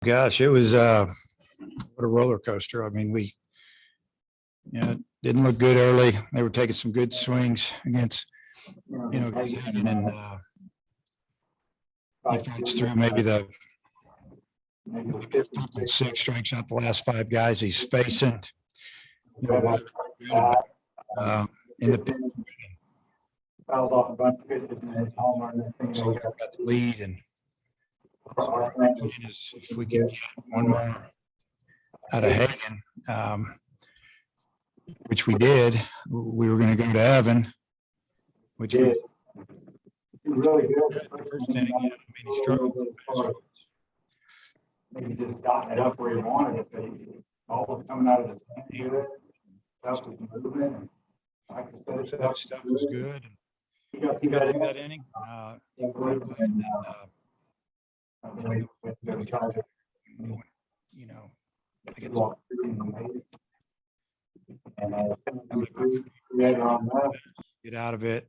Gosh, it was what a roller coaster. I mean, we didn't look good early. They were taking some good swings against Hagen, and he fights through maybe the fifth and sixth, strikes out the last five guys he's facing. In the fouls off a bunch of pitches and it's home run. So we've got the lead, and so our plan is if we can get one more out of Hagen, which we did, we were going to go to Evan, which we really good. first inning. I mean, he struggled. Maybe just gotten it up where he wanted it, but all was coming out of his hand. Stuff was moving. And like I said, That stuff was good. He got through that inning. Incredibly. And then, I get get out of it.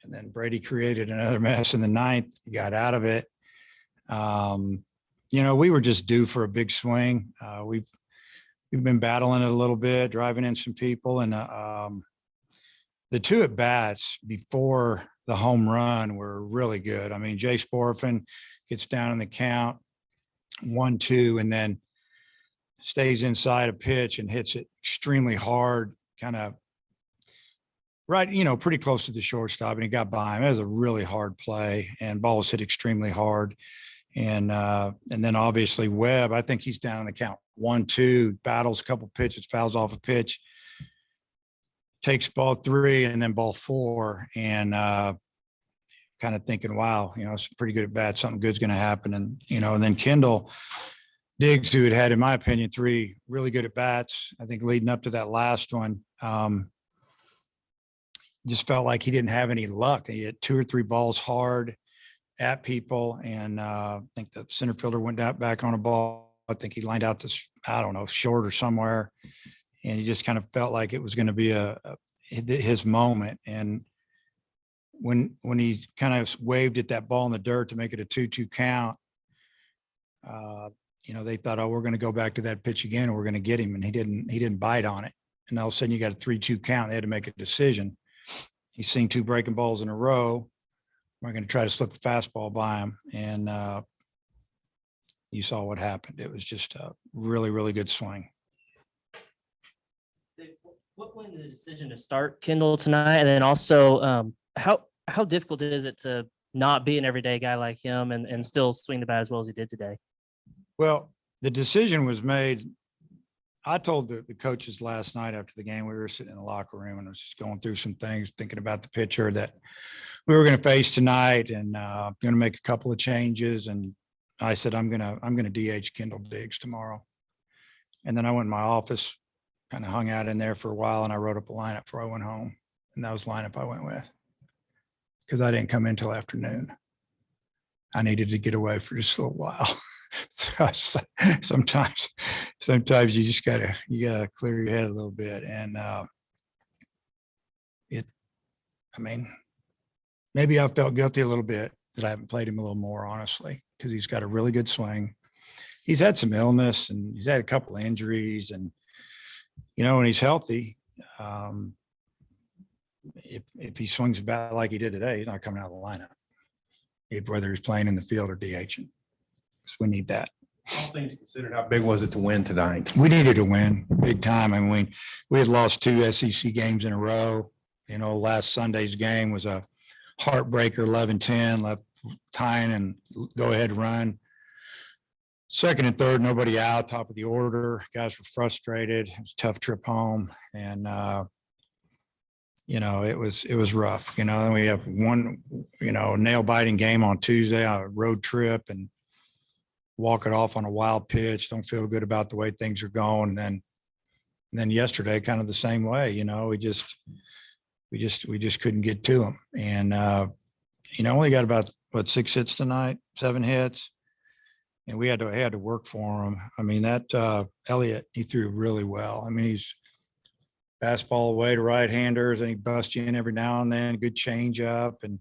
And then Brady created another mess in the ninth. He got out of it. We were just due for a big swing. We've been battling it a little bit, driving in some people, and the two at bats before the home run were really good. I mean, Jay Sporfin gets down in the count 1-2, and then stays inside a pitch and hits it extremely hard, kind of right, pretty close to the shortstop, and he got by him. It was a really hard play, and ball was hit extremely hard. And then obviously Webb, I think he's down in the count 1-2, battles a couple pitches, fouls off a pitch, takes ball 3 and then ball 4, and kind of thinking, wow, it's pretty good at bat. Something good's going to happen. And, and then Kendall Diggs, who had, in my opinion, 3 really good at bats, I think leading up to that last one, just felt like he didn't have any luck. He hit 2 or 3 balls hard at people. And I think the center fielder went back on a ball. I think he lined out this, I don't know, short or somewhere. And he just kind of felt like it was going to be his moment. And when he kind of waved at that ball in the dirt to make it a 2-2 count, they thought, oh, we're going to go back to that pitch again, and we're going to get him. And he didn't bite on it. And all of a sudden you got a 3-2 count. They had to make a decision. He's seen 2 breaking balls in a row. We're going to try to slip a fastball by him. And you saw what happened. It was just a really, really good swing. What went into the decision to start Kendall tonight? And then also, how difficult is it to not be an everyday guy like him and still swing the bat as well as he did today? Well, the decision was made. I told the coaches last night after the game, we were sitting in the locker room and I was just going through some things, thinking about the pitcher that we were going to face tonight, and going to make a couple of changes. And I said, I'm going to DH Kendall Diggs tomorrow. And then I went in my office, kind of hung out in there for a while, and I wrote up a lineup before I went home. And that was the lineup I went with, because I didn't come in till afternoon. I needed to get away for just a little while. So sometimes you just gotta clear your head a little bit. And maybe I felt guilty a little bit that I haven't played him a little more, honestly, because he's got a really good swing. He's had some illness and he's had a couple of injuries, and when he's healthy, if he swings a bat like he did today, he's not coming out of the lineup, whether he's playing in the field or DHing. So we need that. All things considered, how big was it to win tonight? We needed to win big time. I mean, we had lost 2 SEC games in a row. Last Sunday's game was a heartbreaker, 11-10, left tying and go ahead run. Second and third, nobody out, top of the order. Guys were frustrated. It was a tough trip home. And, it was rough. And we have one, nail biting game on Tuesday on a road trip, and walk it off on a wild pitch. Don't feel good about the way things are going. And then yesterday, kind of the same way. We just couldn't get to them. And only got about 6 hits tonight, 7 hits, and we had to work for him. I mean, that Elliott, he threw really well. I mean, he's fastball away to right-handers, and he busts you in every now and then. Good change up, and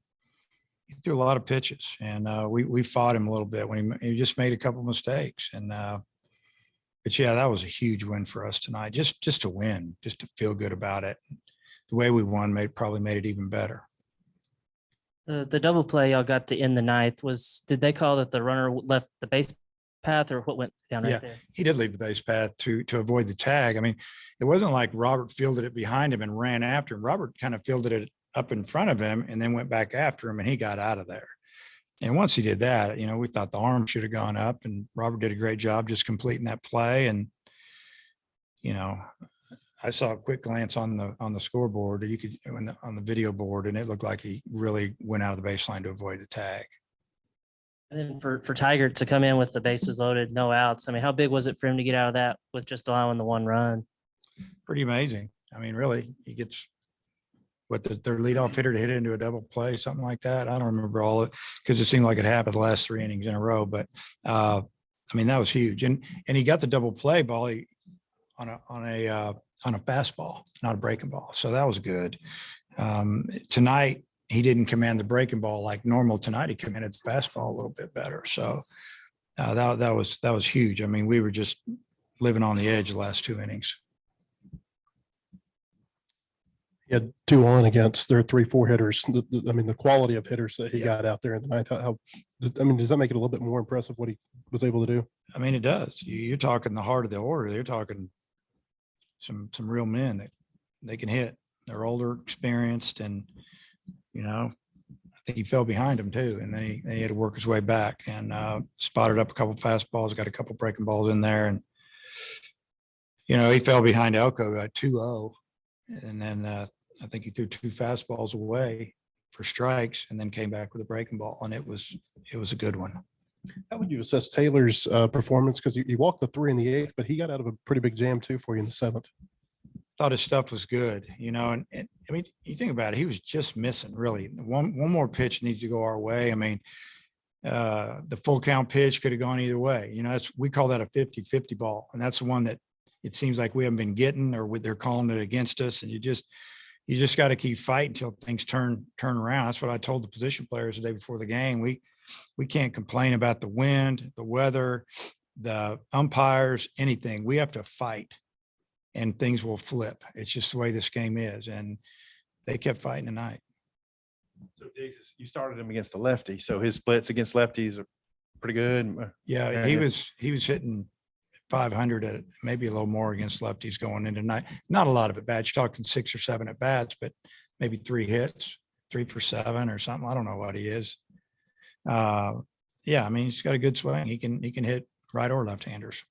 he threw a lot of pitches, and we fought him a little bit when he just made a couple mistakes. And but yeah, that was a huge win for us tonight. Just to win, just to feel good about it. The way we won probably made it even better. The double play y'all got to end the ninth did they call that the runner left the base path or what went down right Yeah. there? He did leave the base path to avoid the tag. I mean, it wasn't like Robert fielded it behind him and ran after him. Robert kind of fielded it up in front of him and then went back after him, and he got out of there. And once he did that, we thought the arm should have gone up, and Robert did a great job just completing that play. And, I saw a quick glance on the scoreboard that you could on the video board, and it looked like he really went out of the baseline to avoid the tag. And then for Tiger to come in with the bases loaded, no outs. I mean, how big was it for him to get out of that with just allowing the one run? Pretty amazing. I mean, really, he gets their leadoff hitter to hit it into a double play, something like that. I don't remember all of it because it seemed like it happened the last 3 innings in a row. But I mean, that was huge. And he got the double play ball on a fastball, not a breaking ball. So that was good. Tonight, he didn't command the breaking ball like normal. Tonight, he commanded the fastball a little bit better. So that was huge. I mean, we were just living on the edge the last 2 innings. He had 2 on against their 3-4 hitters. I mean, the quality of hitters that he got out there in the ninth. Does that make it a little bit more impressive what he was able to do? I mean, it does. You're talking the heart of the order. They're talking some real men that they can hit. They're older, experienced, and I think he fell behind him too, and then he had to work his way back and spotted up a couple fastballs, got a couple breaking balls in there, and he fell behind Elko, got 2-0, and then I think he threw 2 fastballs away for strikes, and then came back with a breaking ball, and it was a good one. How would you assess Taylor's performance? Because he walked the 3 in the 8th, but he got out of a pretty big jam too for you in the 7th. Thought his stuff was good, and I mean, you think about it, he was just missing really. One more pitch needs to go our way. I mean, the full count pitch could have gone either way. We call that a 50-50 ball. And that's the one that it seems like we haven't been getting, or they're calling it against us. And you just got to keep fighting until things turn around. That's what I told the position players the day before the game. We can't complain about the wind, the weather, the umpires, anything. We have to fight, and things will flip. It's just the way this game is. And they kept fighting tonight. So you started him against the lefty, so his splits against lefties are pretty good. Yeah, he was hitting 500 at maybe a little more against lefties going into tonight. Not a lot of at bats. You're talking 6 or 7 at bats, but maybe 3 hits, 3 for 7 or something. I don't know what he is. Yeah, I mean, he's got a good swing. He can hit right or left-handers.